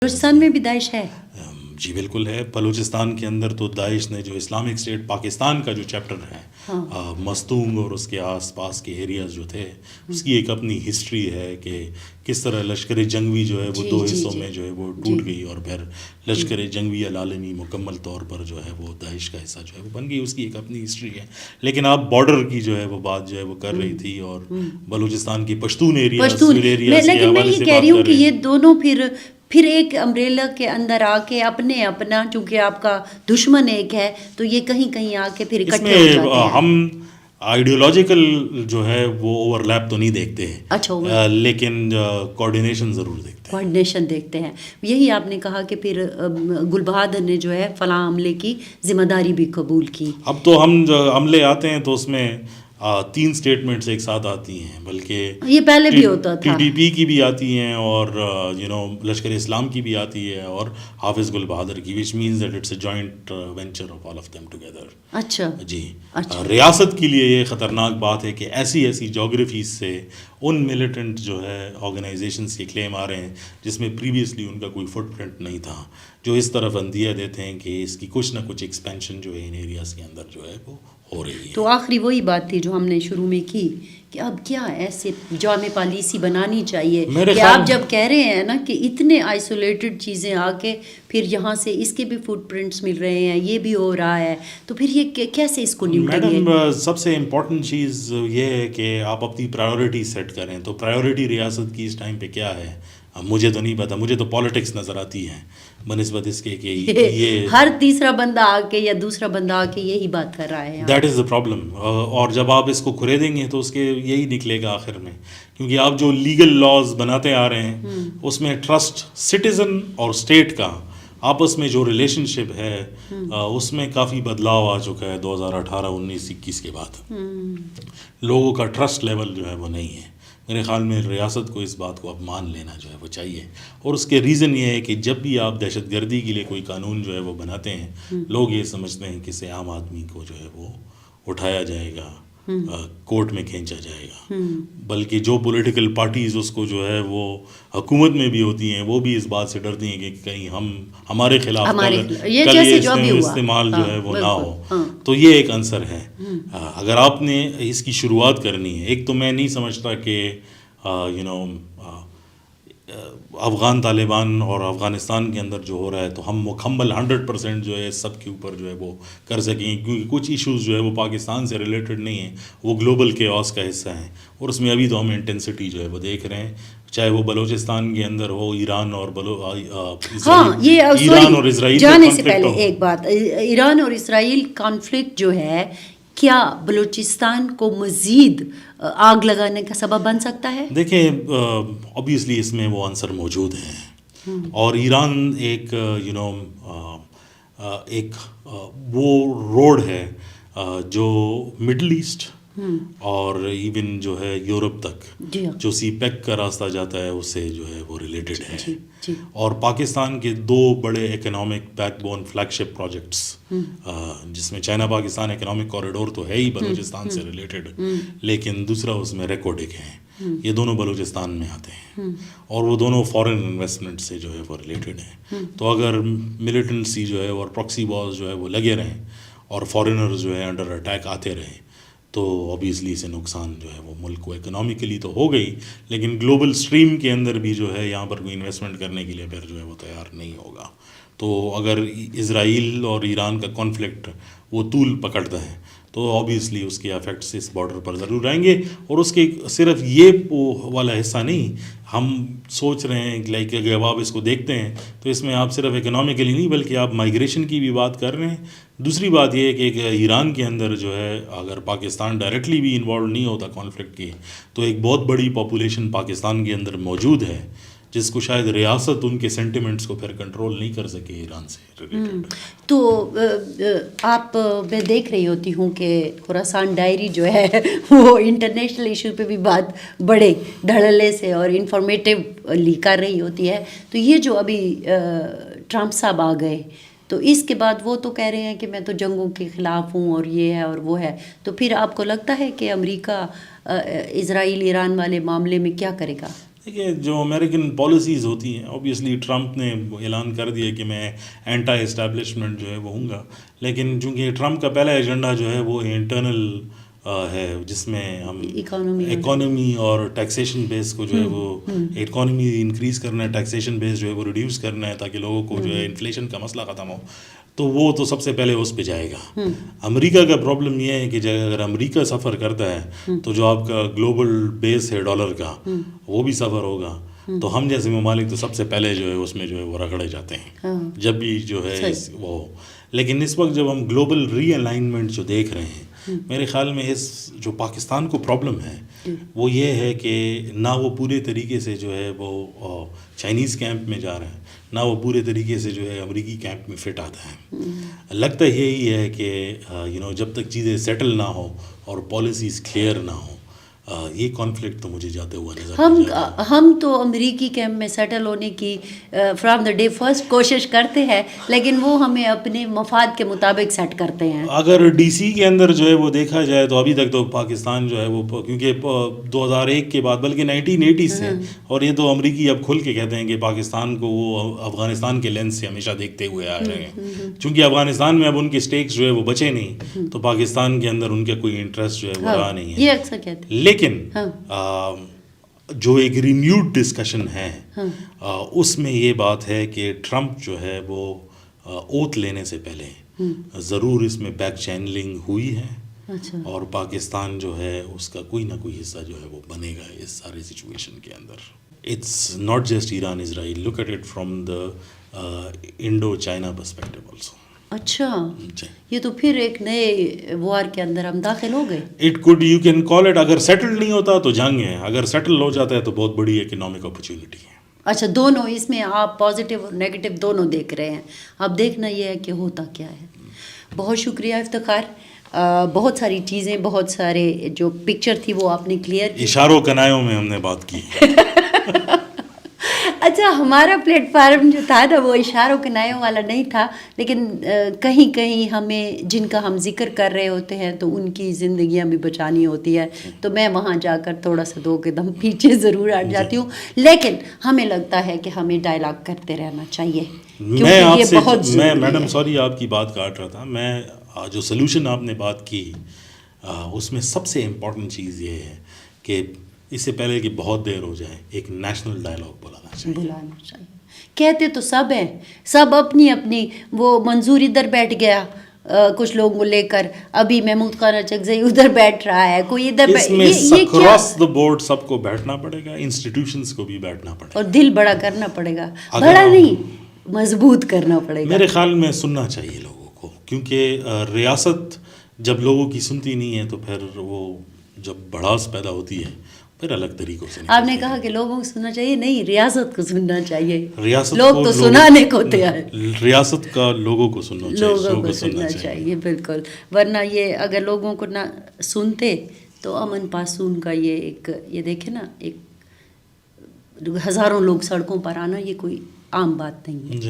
بلوچستان میں بھی داعش ہے؟ جی بالکل ہے. بلوچستان کے اندر تو داعش نے جو اسلامک اسٹیٹ پاکستان کا جو چیپٹر ہے مستونگ اور اس کے آس پاس کے ایریاز جو تھے اس کی ایک اپنی ہسٹری ہے کہ کس طرح لشکر جنگوی جو ہے وہ دو حصوں میں جو ہے وہ ٹوٹ گئی اور پھر لشکر جنگوی العالمی مکمل طور پر جو ہے وہ داعش کا حصہ جو ہے وہ بن گئی. اس کی ایک اپنی ہسٹری ہے. لیکن آپ بارڈر کی جو ہے وہ بات جو ہے وہ کر رہی تھی اور بلوچستان کی پشتون ایریاز کے حوالے سے لیکن میں یہ کہہ رہی ہوں کہ یہ دونوں پھر ایک امبریلا کے اندر آ کے اپنا چونکہ آپ کا دشمن ایک ہے تو یہ کہیں آ کے پھر اکٹھے ہو جاتے ہیں. ہم آئیڈیولوجیکل جو ہے وہ اوور لیپ تو نہیں دیکھتے ہیں. اچھا لیکن کوآرڈینیشن ضرور دیکھتے ہیں. کوآرڈینیشن دیکھتے ہیں. یہی آپ نے کہا کہ پھر گل بہادر نے جو ہے فلاں حملے کی ذمہ داری بھی قبول کی. اب تو ہم جو عملے آتے ہیں تو اس میں 3 اسٹیٹمنٹس ایک ساتھ آتی ہیں بلکہ یہ پہلے بھی ہوتا تھا. ٹی ڈی پی کی بھی آتی ہیں اور لشکر اسلام کی بھی آتی ہے اور حافظ گل بہادر کی which means that it's a joint venture of all of them together. اچھا جی. ریاست کے لیے یہ خطرناک بات ہے کہ ایسی جیوگرافیز سے ان ملیٹنٹ جو ہے آرگنائزیشنس کے کلیم آ رہے ہیں جس میں پریویسلی ان کا کوئی فٹ پرنٹ نہیں تھا جو اس طرف اندیہ دیتے ہیں کہ اس کی کچھ نہ کچھ ایکسپینشن جو ہے ان ایریاز کے اندر جو ہے وہ ہو رہی ہے. تو آخری وہی بات تھی جو ہم نے شروع میں کی کہ اب کیا ایسے جامع پالیسی بنانی چاہیے کہ آپ جب کہہ رہے ہیں نا کہ اتنے آئسولیٹڈ چیزیں آ کے پھر یہاں سے اس کے بھی فٹ پرنٹس مل رہے ہیں یہ بھی ہو رہا ہے تو پھر یہ کیسے اس کو نمٹیں گے؟ میڈم سب سے امپورٹنٹ چیز یہ ہے کہ آپ اپنی پرائیورٹی سیٹ کریں. تو پرائیورٹی ریاست کی اس ٹائم پہ کیا ہے مجھے تو نہیں پتا. مجھے تو پالیٹکس نظر آتی ہے بنسبت اس کے کہ یہ ہر تیسرا بندہ آ کے یا دوسرا بندہ آ کے یہی بات کر رہا ہے. That is the problem. اور جب آپ اس کو کھریدیں گے تو اس کے یہی نکلے گا آخر میں کیونکہ آپ جو لیگل لاز بناتے آ رہے ہیں اس میں ٹرسٹ سٹیزن اور اسٹیٹ کا آپس میں جو ریلیشن شپ ہے اس میں کافی بدلاؤ آ چکا ہے 2018 19 21 کے بعد. لوگوں کا ٹرسٹ لیول جو ہے وہ نہیں ہے. میرے خیال میں ریاست کو اس بات کو اب مان لینا جو ہے وہ چاہیے. اور اس کے ریزن یہ ہے کہ جب بھی آپ دہشت گردی کے لیے کوئی قانون جو ہے وہ بناتے ہیں لوگ یہ سمجھتے ہیں کہ اسے عام آدمی کو جو ہے وہ اٹھایا جائے گا کورٹ میں کھینچا جائے گا. بلکہ جو پولیٹیکل پارٹیز اس کو جو ہے وہ حکومت میں بھی ہوتی ہیں وہ بھی اس بات سے ڈرتی ہیں کہ کہیں ہمارے خلاف کل یہ استعمال جو ہے وہ نہ ہو. تو یہ ایک عنصر ہے. اگر آپ نے اس کی شروعات کرنی ہے ایک تو میں نہیں سمجھتا کہ افغان طالبان اور افغانستان کے اندر جو ہو رہا ہے تو ہم مکمل 100% جو ہے سب کے اوپر جو ہے وہ کر سکیں کیونکہ کچھ ایشوز جو ہے وہ پاکستان سے ریلیٹڈ نہیں ہیں وہ گلوبل کیوس کا حصہ ہیں اور اس میں ابھی تو ہم انٹینسٹی جو ہے وہ دیکھ رہے ہیں چاہے وہ بلوچستان کے اندر ہو ایران اور اسرائیل. جانے سے پہلے ایک بات ایران اور اسرائیل کانفلکٹ جو ہے کیا بلوچستان کو مزید آگ لگانے کا سبب بن سکتا ہے؟ دیکھیں obviously اس میں وہ عنصر موجود ہیں اور ایران ایک ایک وہ روڈ ہے جو مڈل ایسٹ اور ایون جو ہے یورپ تک جو سی پیک کا راستہ جاتا ہے اس سے جو ہے وہ ریلیٹڈ ہے. اور پاکستان کے 2 بڑے اکنامک بیک بون فلیگ شپ پروجیکٹس جس میں چائنا پاکستان اکنامک کوریڈور تو ہے ہی بلوچستان سے ریلیٹڈ لیکن دوسرا اس میں ریکوڈک ہے. یہ دونوں بلوچستان میں آتے ہیں اور وہ دونوں فورن انویسٹمنٹ سے جو ہے وہ ریلیٹڈ ہیں. تو اگر ملیٹنسی جو ہے اور پراکسی وارز جو ہے وہ لگے رہیں اور فارنرز جو ہے انڈر اٹیک آتے رہیں تو اوبیسلی سے نقصان جو ہے وہ ملک کو اکنامیکلی تو ہو گئی لیکن گلوبل اسٹریم کے اندر بھی جو ہے یہاں پر کوئی انویسٹمنٹ کرنے کے لیے پھر جو ہے وہ تیار نہیں ہوگا. تو اگر اسرائیل اور ایران کا کانفلکٹ وہ طول پکڑتا ہے تو اوبیسلی اس کے افیکٹس اس بارڈر پر ضرور آئیں گے. اور اس کے صرف یہ والا حصہ نہیں ہم سوچ رہے ہیں لائک اگر آپ اس کو دیکھتے ہیں تو اس میں آپ صرف اکنامیکلی نہیں بلکہ آپ مائیگریشن کی بھی بات کر رہے ہیں. دوسری بات یہ ہے کہ ایران کے اندر جو ہے اگر پاکستان ڈائریکٹلی بھی انوالو نہیں ہوتا کانفلکٹ کی تو ایک بہت بڑی پاپولیشن پاکستان کے اندر موجود ہے جس کو شاید ریاست ان کے سینٹیمنٹس کو پھر کنٹرول نہیں کر سکے ایران سے ریلیٹڈ. تو آپ میں دیکھ رہی ہوتی ہوں کہ خراسان ڈائری جو ہے وہ انٹرنیشنل ایشو پہ بھی بات بڑے دھڑلے سے اور انفارمیٹیولی کر رہی ہوتی ہے. تو یہ جو ابھی ٹرمپ صاحب آ گئے تو اس کے بعد وہ تو کہہ رہے ہیں کہ میں تو جنگوں کے خلاف ہوں اور یہ ہے اور وہ ہے. تو پھر آپ کو لگتا ہے کہ امریکہ اسرائیل ایران والے معاملے میں کیا کرے گا؟ دیکھیے جو امریکن پالیسیز ہوتی ہیں اوبیسلی ٹرمپ نے اعلان کر دیا کہ میں اینٹائی اسٹیبلشمنٹ جو ہے وہ ہوں گا، لیکن چونکہ ٹرمپ کا پہلا ایجنڈا جو ہے وہ انٹرنل ہے، جس میں ہم اکانومی اور ٹیکسیشن بیس کو جو ہے وہ اکانومی انکریز کرنا ہے، ٹیکسیشن بیس جو ہے وہ ریڈیوس کرنا ہے تاکہ لوگوں کو جو ہے انفلیشن کا مسئلہ ختم ہو، تو وہ تو سب سے پہلے اس پہ جائے گا۔ امریکہ کا پرابلم یہ ہے کہ اگر امریکہ سفر کرتا ہے تو جو آپ کا گلوبل بیس ہے ڈالر کا وہ بھی سفر ہوگا، تو ہم جیسے ممالک تو سب سے پہلے جو ہے اس میں جو ہے وہ رگڑے جاتے ہیں جب بھی جو ہے وہ۔ لیکن اس وقت جب ہم گلوبل ری الائنمنٹ جو دیکھ رہے ہیں، میرے خیال میں اس جو پاکستان کو پرابلم ہے وہ یہ ہے کہ نہ وہ پورے طریقے سے جو ہے وہ چائنیز کیمپ میں جا رہے ہیں، نہ وہ پورے طریقے سے جو ہے امریکی کیمپ میں فٹ آتا ہے۔ لگتا یہی ہے کہ جب تک چیزیں سیٹل نہ ہو اور پالیسیز کلیئر نہ ہوں، یہ کانفلکٹ تو مجھے جاتے ہوا نظر ہم تو امریکی کیمپ میں سیٹل ہونے کی فرام دا ڈے فرسٹ کوشش کرتے ہیں، لیکن وہ ہمیں اپنے مفاد کے مطابق سیٹ کرتے ہیں۔ اگر ڈی سی کے اندر جو ہے وہ دیکھا جائے تو ابھی تک تو پاکستان جو ہے وہ، کیونکہ 2001 کے بعد بلکہ 1980 سے، اور یہ تو امریکی اب کھل کے کہتے ہیں کہ پاکستان کو وہ افغانستان کے لینس سے ہمیشہ دیکھتے ہوئے آ رہے ہیں، چونکہ افغانستان میں اب ان کے سٹیکس جو ہے وہ بچے نہیں، تو پاکستان کے اندر ان کا کوئی انٹرسٹ جو ہے وہ رہا نہیں ہے۔ یہ اکثر کہتے ہیں، لیکن جو ایک رینیوڈ ڈسکشن ہے اس میں یہ بات ہے کہ ٹرمپ جو ہے وہ اوتھ لینے سے پہلے ضرور اس میں بیک چینلنگ ہوئی ہے، اور پاکستان جو ہے اس کا کوئی نہ کوئی حصہ جو ہے وہ بنے گا اس سارے سچویشن کے اندر۔ It's not just Iran Israel, look at it from the Indo China perspective also. اچھا، یہ تو پھر ایک نئے وار کے اندر ہم داخل ہو گئے۔ It could, you can call it, اگر سیٹل نہیں ہوتا تو جنگ ہے، اگر سیٹل ہو جاتا ہے تو بہت بڑی اکنامک اپرچونٹی ہے۔ اچھا، دونوں اس میں آپ پازیٹیو اور نیگیٹو دونوں دیکھ رہے ہیں، اب دیکھنا یہ ہے کہ ہوتا کیا ہے۔ بہت شکریہ افتخار، بہت ساری چیزیں، بہت سارے جو پکچر تھی وہ آپ نے کلیئر کی۔ اشاروں کنایوں میں ہم نے بات کی۔ اچھا، ہمارا پلیٹ فارم جو تھا نا وہ اشاروں کنایوں والا نہیں تھا، لیکن کہیں کہیں ہمیں جن کا ہم ذکر کر رہے ہوتے ہیں تو ان کی زندگیاں بھی بچانی ہوتی ہے، تو میں وہاں جا کر تھوڑا سا 2 قدم پیچھے ضرور ہٹ جاتی ہوں، لیکن ہمیں لگتا ہے کہ ہمیں ڈائلاگ کرتے رہنا چاہیے۔ میں میڈم سوری آپ کی بات کاٹ رہا تھا، میں جو سلوشن آپ نے بات کی اس میں سب سے امپورٹنٹ چیز یہ ہے کہ اس سے پہلے کہ بہت دیر ہو جائے ایک نیشنل ڈائلاگ بلانا چاہیے۔ کہتے تو سب ہیں، سب اپنی اپنی، وہ منظور ادھر بیٹھ گیا کچھ لوگوں کو لے کر، ابھی محمود خان اچکزئی ادھر بیٹھ رہا ہے، کوئی ادھر اس میں اکراس دا بورڈ سب کو بیٹھنا پڑے گا، انسٹیٹیوشنز کو بھی بیٹھنا پڑے گا، اور دل بڑا کرنا پڑے گا، بڑا نہیں مضبوط کرنا پڑے گا۔ میرے خیال میں سننا چاہیے لوگوں کو، کیونکہ ریاست جب لوگوں کی سنتی نہیں ہے تو پھر وہ جب بڑھاس پیدا ہوتی ہے پھر الگ طریقوں سے۔ آپ نے کہا کہ لوگوں کو سننا چاہیے، نہیں، ریاست کو سننا چاہیے، لوگ تو سنانے کو تیار ہیں، ریاست کا لوگوں کو سننا چاہیے، لوگوں کو سننا چاہیے، بالکل، ورنہ یہ اگر لوگوں کو نہ سنتے تو امن پاسون کا یہ دیکھیں نا، ایک ہزاروں لوگ سڑکوں پر آنا، یہ کوئی عام بات نہیں ہے۔